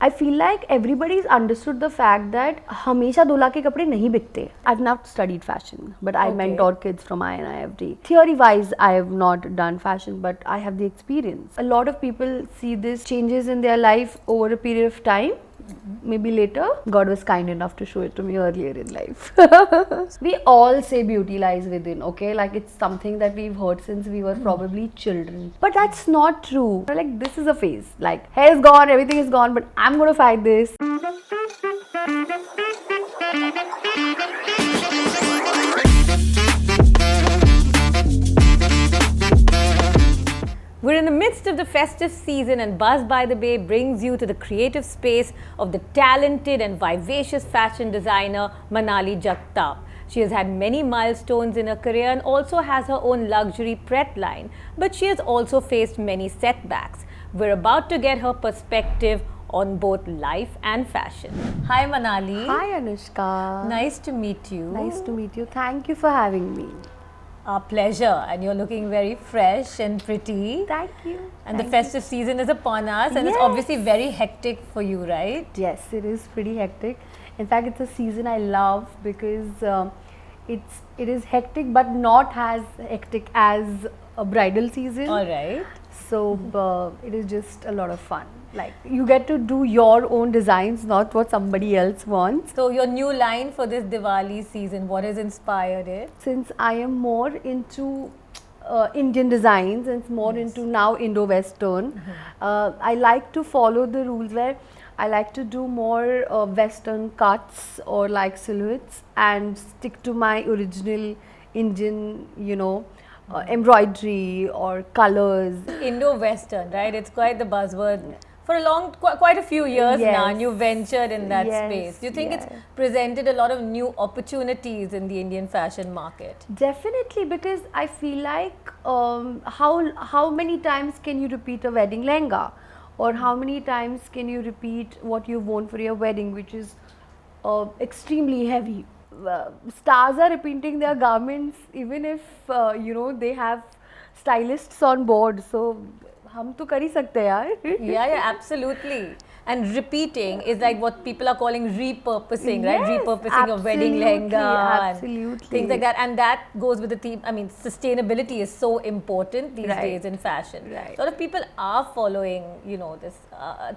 I feel like everybody's understood the fact that हमेशा 2 लाख के कपड़े नहीं बिकते. I've not studied fashion, but I mentor kids from INIFD. Theory-wise, I have not done fashion, but I have the experience. A lot of people see these changes in their life over a period of time. Maybe later. God was kind enough to show it to me earlier in life. We all say beauty lies within, okay? Like it's something that we've heard since we were probably children. But that's not true. Like this is a phase. Like hair is gone, everything is gone, but I'm gonna fight this. We're in the midst of the festive season, and Buzz by the Bay brings you to the creative space of the talented and vivacious fashion designer Manali Jagtap. She has had many milestones in her career and also has her own luxury pret line, but she has also faced many setbacks. We're about to get her perspective on both life and fashion. Hi Manali. Hi Anushka. Nice to meet you. Nice to meet you. Thank you for having me. Our pleasure, and you're looking very fresh and pretty. Thank you. And the festive season is upon us, and it's obviously very hectic for you, right? Yes, it is pretty hectic. In fact, it's a season I love because it is hectic, but not as hectic as a bridal season. All right. So it is just a lot of fun. Like you get to do your own designs, not what somebody else wants. So your new line for this Diwali season, what has inspired it? Since I am more into Indian designs and it's more into now Indo-Western, I like to follow the rules where I like to do more Western cuts or like silhouettes and stick to my original Indian, embroidery or colors. Indo-Western, right? It's quite the buzzword. For quite a few years now, and you ventured in that space. Do you think it's presented a lot of new opportunities in the Indian fashion market? Definitely, because I feel like how many times can you repeat a wedding lehenga, or how many times can you repeat what you've worn for your wedding, which is extremely heavy. Stars are repeating their garments even if they have stylists on board. So हम तो कर ही सकते हैं यार. Yeah, absolutely. And repeating is like what people are calling repurposing, right? Repurposing of wedding lehenga and things like that. And that goes with the theme. I mean, sustainability is so important these days in fashion. Right. A lot of people are following, this,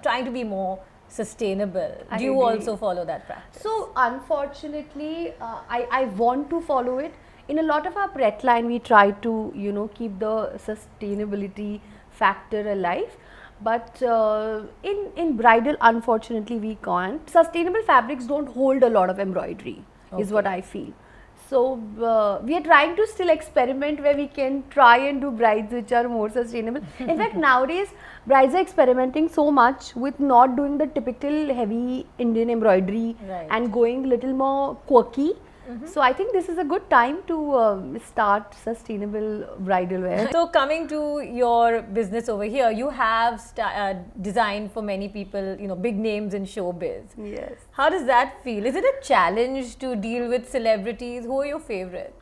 trying to be more sustainable. Do you also follow that practice? So unfortunately, I want to follow it. In a lot of our pret line, we try to keep the sustainability factor alive, but in bridal, unfortunately, we can't. Sustainable fabrics don't hold a lot of embroidery, is what I feel. So we are trying to still experiment where we can try and do brides which are more sustainable. In fact, nowadays brides are experimenting so much with not doing the typical heavy Indian embroidery and going a little more quirky. So I think this is a good time to start sustainable bridal wear. So coming to your business over here, you have designed for many people, big names in showbiz. Yes. How does that feel? Is it a challenge to deal with celebrities? Who are your favorite?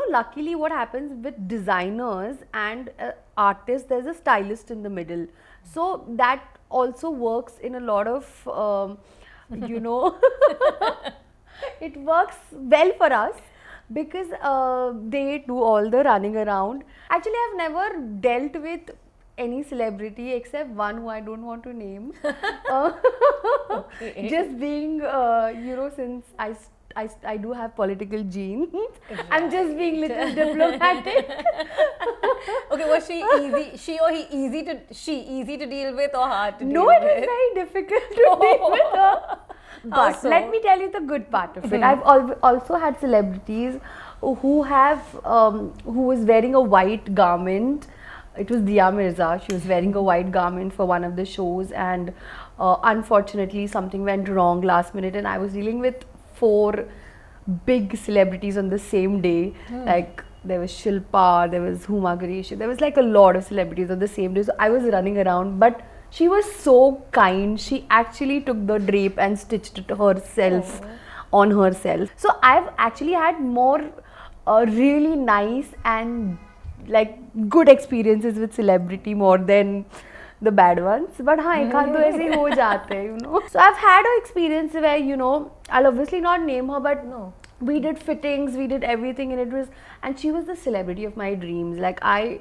Luckily what happens with designers and artists, there's a stylist in the middle. So that also works in a lot of, it works well for us because they do all the running around. Actually, I've never dealt with any celebrity except one who I don't want to name. Just being, since I do have political genes, I'm just being little diplomatic. Okay, was she easy? She or he easy to deal with or hard to deal with? No, it was very difficult to deal with her. But let me tell you the good part of it. I've also had celebrities who was wearing a white garment. It was Diya Mirza. She was wearing a white garment for one of the shows, and unfortunately something went wrong last minute, and I was dealing with 4 big celebrities on the same day. Like there was Shilpa, there was Huma Ganesh, there was like a lot of celebrities on the same day. So I was running around, but she was so kind. She actually took the drape and stitched it herself on herself. So I've actually had more really nice and like good experiences with celebrity more than the bad ones. But हाँ एक आध दो ऐसे ही हो जाते हैं, you know. So I've had an experience where, you know, I'll obviously not name her, but No. we did fittings, we did everything, and she was the celebrity of my dreams. Like I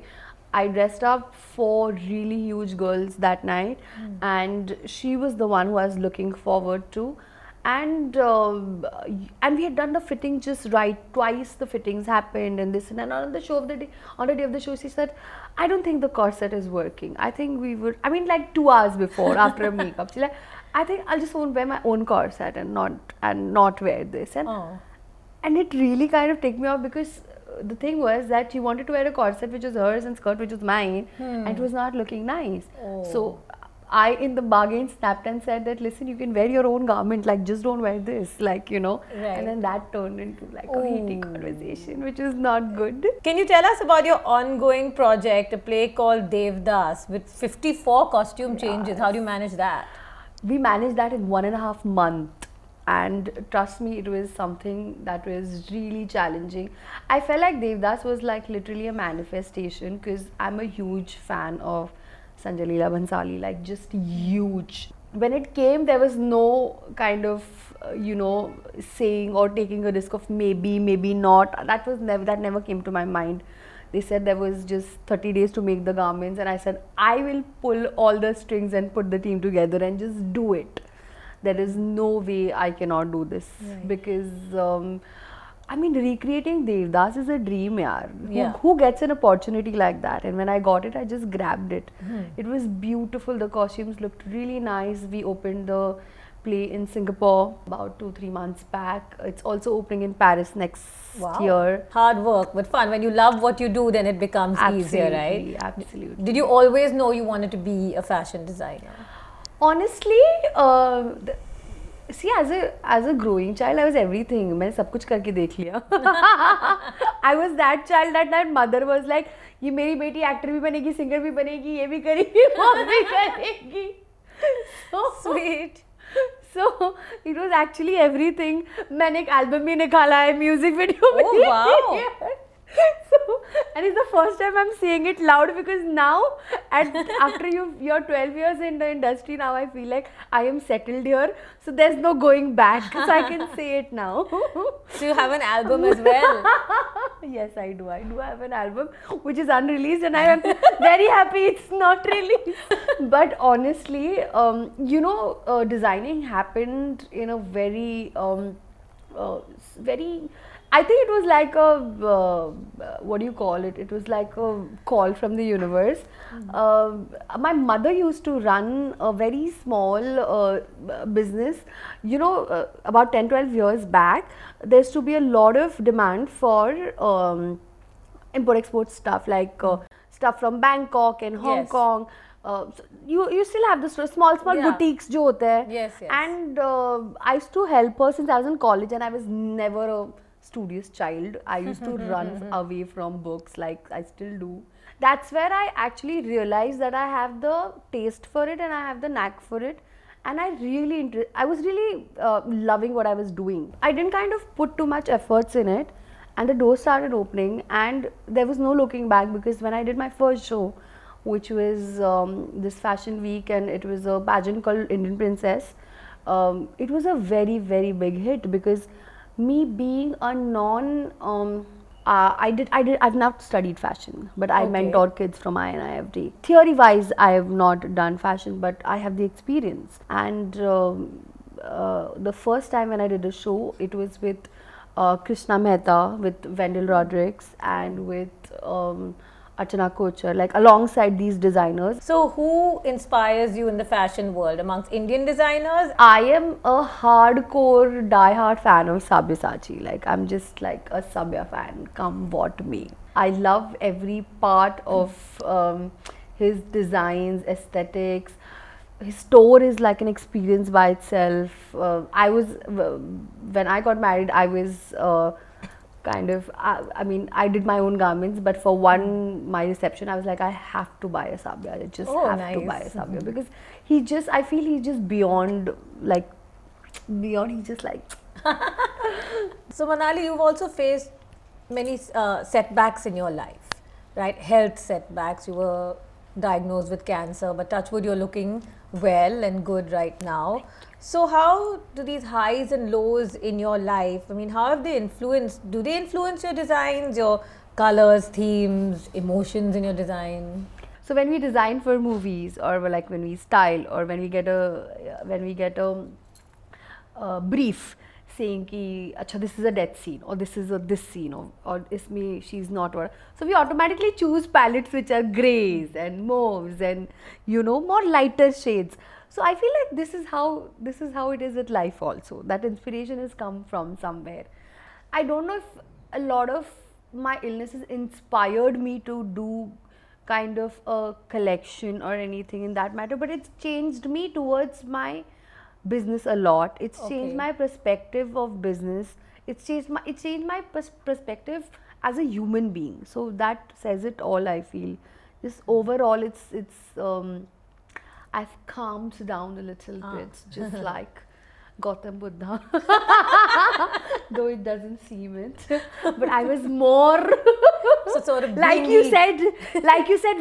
dressed up for really huge girls that night, and she was the one who I was looking forward to. And we had done the fitting just right. Twice the fittings happened, and this and that. And on the show of the day, on the day of the show, she said, "I don't think the corset is working. I think we would. I mean, like 2 hours before, after a makeup, she's like, I think I'll just wear my own corset and not wear this." And it really kind of took me off, because the thing was that she wanted to wear a corset which was hers and skirt which was mine, and it was not looking nice. So I, in the bargain, snapped and said that, listen, you can wear your own garment, like just don't wear this, like, you know. Right. And then that turned into like a heated conversation, which is not good. Can you tell us about your ongoing project, a play called Devdas with 54 costume changes? How do you manage that? We managed that in 1.5 months. And trust me, it was something that was really challenging. I felt like Devdas was like literally a manifestation, because I'm a huge fan of Sanjay Leela Bhansali, like just huge. When it came, there was no kind of, you know, saying or taking a risk of maybe, maybe not. That never came to my mind. They said there was just 30 days to make the garments, and I said, I will pull all the strings and put the team together and just do it. There is no way I cannot do this, because I mean, recreating Devdas is a dream, yaar. Who gets an opportunity like that? And when I got it, I just grabbed it. It was beautiful. The costumes looked really nice. We opened the play in Singapore about 2-3 months back. It's also opening in Paris next year. Hard work, but fun. When you love what you do, then it becomes easier, right? Absolutely. Did you always know you wanted to be a fashion designer? Honestly, see, as a growing child, I was everything. मैं सब कुछ करके देख लिया. I was that child that mother was like, ये मेरी बेटी actor भी बनेगी, सिंगर भी बनेगी, ये भी करेगी, वो भी करेगी. So sweet. So it was actually everything. मैंने एक एल्बम भी निकाला है, म्यूजिक वीडियो भी. Oh wow. So, and it's the first time I'm saying it loud, because now, after you're 12 years in the industry, now I feel like I am settled here, so there's no going back, so I can say it now. So you have an album as well? Yes, I do. I do have an album which is unreleased, and I am very happy it's not released. But honestly, you know, designing happened in a very, I think it was like a, what do you call it? It was like a call from the universe. My mother used to run a very small business. You know, about 10-12 years back, there used to be a lot of demand for import-export stuff, like stuff from Bangkok and Hong Kong. So you still have the small boutiques jo hote hai. Yes. And I used to help her since I was in college, and I was never a studious child. I used to run away from books, like I still do. That's where I actually realized that I have the taste for it and I have the knack for it, and I was really loving what I was doing. I didn't kind of put too much efforts in it, and the doors started opening, and there was no looking back, because when I did my first show, which was this fashion week, and it was a pageant called Indian Princess, it was a very, very big hit, because me being a I've not studied fashion, but I mentor kids from INIFD. Theory wise, I have not done fashion, but I have the experience. And the first time when I did a show, it was with Krishna Mehta, with Wendell Rodrigues, and with Archana Kochar, like alongside these designers. So who inspires you in the fashion world amongst Indian designers? I am a hardcore, die-hard fan of Sabyasachi. Like, I'm just like a Sabya fan, come what may. I love every part of his designs, aesthetics. His store is like an experience by itself. When I got married, I was I mean, I did my own garments, but for my reception, I was like, I have to buy a Sabya. I just have to buy a Sabya, because I feel he's just beyond, he's just like. So Manali, you've also faced many setbacks in your life, right? Health setbacks. You were diagnosed with cancer, but touch wood, you're looking well and good right now. So how do these highs and lows in your life, I mean, how have they influenced, do they influence your designs, your colors, themes, emotions in your design? So when we design for movies, or like when we style, or when we get a brief saying ki acha this is a death scene, or this is a this scene, or isme she's not, or so we automatically choose palettes which are grays and mauves and more lighter shades. So I feel like this is how it is with life also, that inspiration has come from somewhere. I don't know if a lot of my illnesses inspired me to do kind of a collection or anything in that matter, but it's changed me towards my business a lot. It's changed my perspective of business. It's changed my perspective as a human being. So that says it all, I feel. Just overall, I've calmed down a little bit, just like Gautam Buddha, though it doesn't seem it. But I was more, So sort of like you said,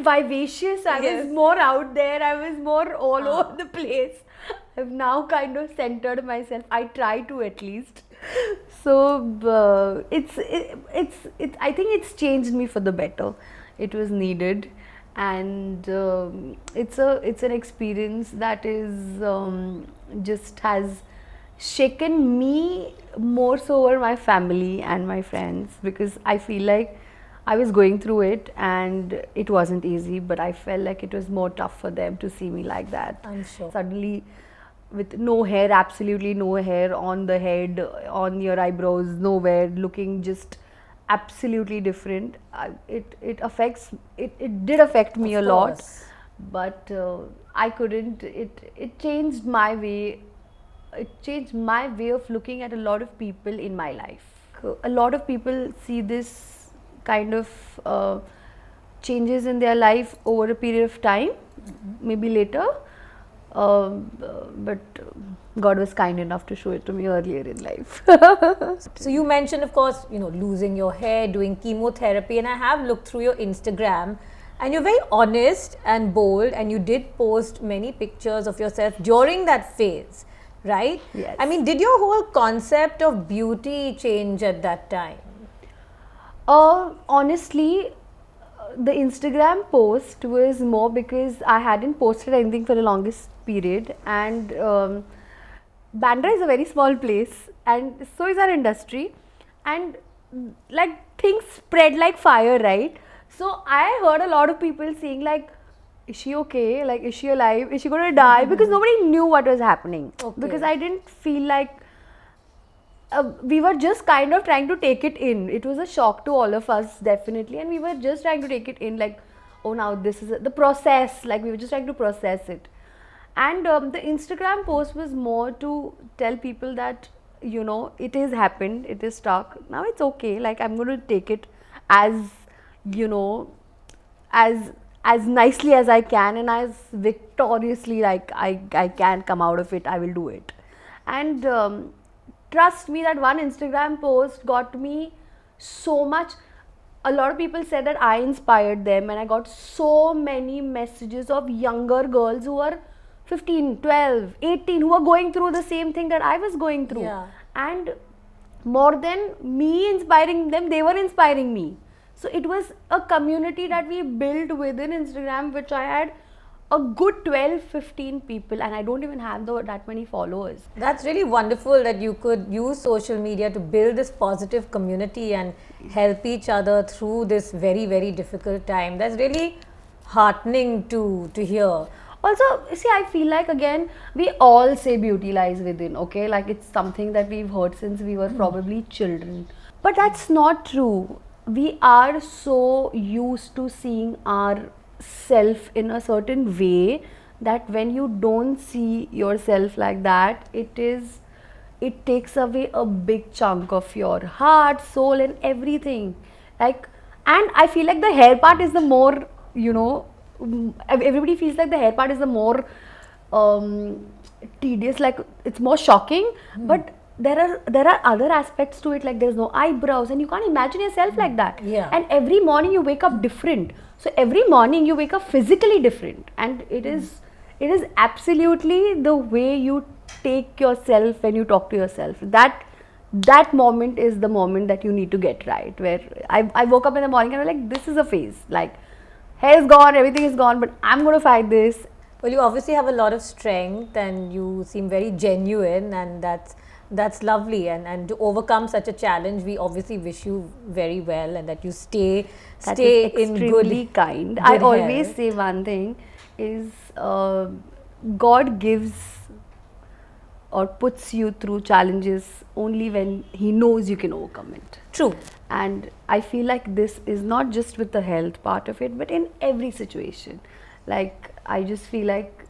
vivacious. I was more out there. I was more all over the place. I've now kind of centered myself. I try to, at least. So I think it's changed me for the better. It was needed, and it's an experience that is just has shaken me more so over my family and my friends, because I feel like I was going through it and it wasn't easy, but I felt like it was more tough for them to see me like that. I'm sure. Suddenly, with no hair, absolutely no hair on the head, on your eyebrows, nowhere, looking just absolutely different. It did affect me a lot, but I couldn't. It changed my way. It changed my way of looking at a lot of people in my life. A lot of people see this kind of changes in their life over a period of time, maybe later. But God was kind enough to show it to me earlier in life. So you mentioned, of course, losing your hair, doing chemotherapy, and I have looked through your Instagram, and you're very honest and bold, and you did post many pictures of yourself during that phase, right? Yes. I mean, did your whole concept of beauty change at that time? Honestly, the Instagram post was more because I hadn't posted anything for the longest period, and Bandra is a very small place, and so is our industry, and like things spread like fire, right? So I heard a lot of people saying like, is she okay? Like, is she alive? Is she going to die? Because nobody knew what was happening. Because I didn't feel like we were just kind of trying to take it in. It was a shock to all of us, definitely, and we were just trying to take it in, like, oh, now this is the process. Like, we were just trying to process it. And the Instagram post was more to tell people that, it has happened, it is stuck. Now it's okay. Like, I'm going to take it as, as nicely as I can, and as victoriously like I can come out of it. I will do it. And trust me, that one Instagram post got me so much. A lot of people said that I inspired them, and I got so many messages of younger girls who are 15, 12, 18, who are going through the same thing that I was going through. Yeah. And more than me inspiring them, they were inspiring me. So it was a community that we built within Instagram, which I had a good 12, 15 people, and I don't even have that many followers. That's really wonderful that you could use social media to build this positive community and help each other through this very, very difficult time. That's really heartening to hear. Also, see, I feel like, again, we all say beauty lies within, okay? Like, it's something that we've heard since we were probably children. But that's not true. We are so used to seeing ourself in a certain way that when you don't see yourself like that, it takes away a big chunk of your heart, soul, and everything. Like, and I feel like the hair part is the more, everybody feels like the hair part is the more tedious, like it's more shocking. But there are other aspects to it, like there's no eyebrows and you can't imagine yourself like that. Yeah. And every morning you wake up different. So every morning you wake up physically different, and it is absolutely the way you take yourself when you talk to yourself. That moment is the moment that you need to get right, where I woke up in the morning and I'm like, this is a phase, like hair is gone, everything is gone, but I'm going to fight this. Well, you obviously have a lot of strength and you seem very genuine, and that's lovely. And to overcome such a challenge, we obviously wish you very well, and that you stay That is in extremely good kind. good I always health. say one thing is, God gives or puts you through challenges only when He knows you can overcome it. True. And I feel like this is not just with the health part of it, but in every situation. Like, I just feel like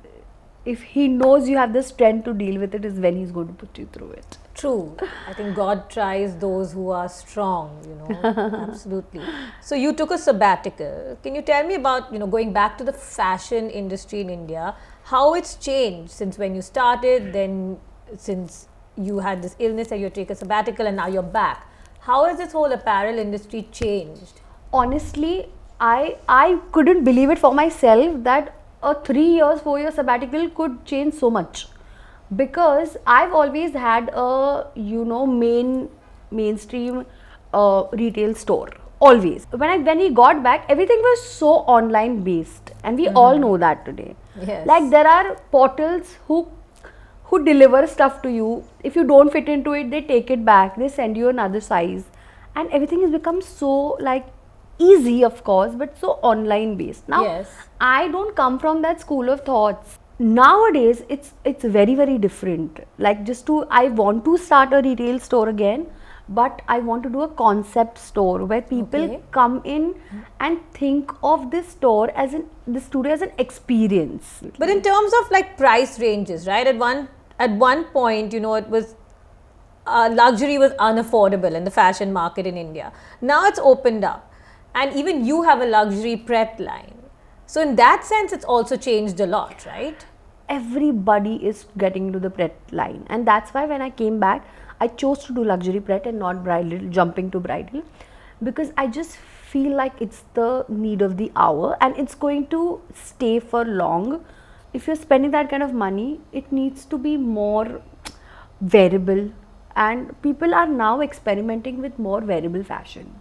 if He knows you have the strength to deal with it, is when He's going to put you through it. True. I think God tries those who are strong, Absolutely. So you took a sabbatical. Can you tell me about, going back to the fashion industry in India, how it's changed since when you started, then since you had this illness and you take a sabbatical and now you're back. How has this whole apparel industry changed? Honestly, I couldn't believe it for myself that a 3 years, 4 year sabbatical could change so much, because I've always had a mainstream retail store. Always. When we got back, everything was so online based, and we all know that today. Yes. Like, there are portals who deliver stuff to you. If you don't fit into it, they take it back, they send you another size, and everything has become so, like, easy, of course, but so online based. Now, Yes. I don't come from that school of thoughts. Nowadays it's very, very different. Like, I want to start a retail store again, but I want to do a concept store where people Okay. come in and think of this store the studio as an experience. But in terms of like price ranges, right? At one point, it was luxury was unaffordable in the fashion market in India. Now it's opened up, and even you have a luxury pret line. So in that sense, it's also changed a lot, right? Everybody is getting into the pret line, and that's why when I came back, I chose to do luxury pret and not bridal, jumping to bridal, because I just feel like it's the need of the hour and it's going to stay for long. If you're spending that kind of money, it needs to be more wearable, and people are now experimenting with more wearable fashion.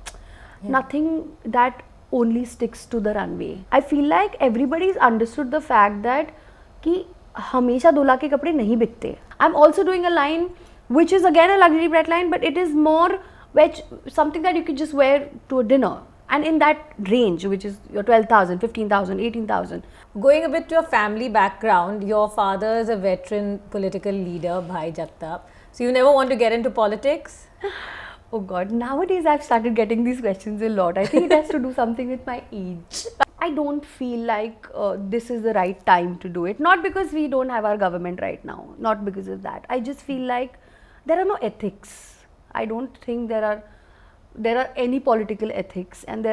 Nothing that only sticks to the runway. I feel like everybody's understood the fact that कि हमेशा दूल्हा के कपड़े नहीं बिकते. I'm also doing a line which is again a luxury brand line, but it is more something that you could just wear to a dinner, and in that range, which is your 12,000, 15,000, 18,000. Going a bit to your family background, your father is a veteran political leader, Bhai Jagtap. So you never want to get into politics? Oh God, nowadays I've started getting these questions a lot. I think it has to do something with my age. I don't feel like this is the right time to do it. Not because we don't have our government right now. Not because of that. I just feel like there are no ethics. I don't think there are any political ethics, and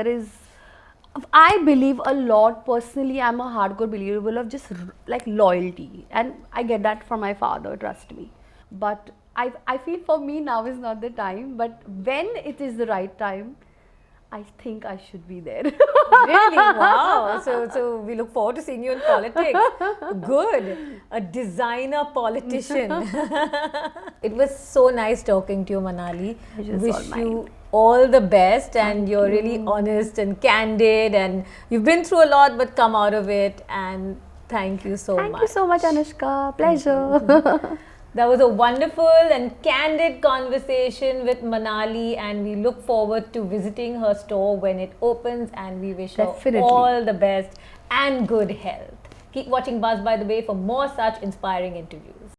I believe a lot. Personally, I'm a hardcore believer of just like loyalty, and I get that from my father, trust me. But I feel for me now is not the time, but when it is the right time, I think I should be there. Really? Wow. So we look forward to seeing you in politics. Good. A designer politician. It was so nice talking to you, Manali. Wish you all the best, and you're really honest and candid, and you've been through a lot but come out of it, and thank you so much. Thank you so much, Anushka. Pleasure. That was a wonderful and candid conversation with Manali, and we look forward to visiting her store when it opens, and we wish her all the best and good health. Keep watching Buzz by the Bay for more such inspiring interviews.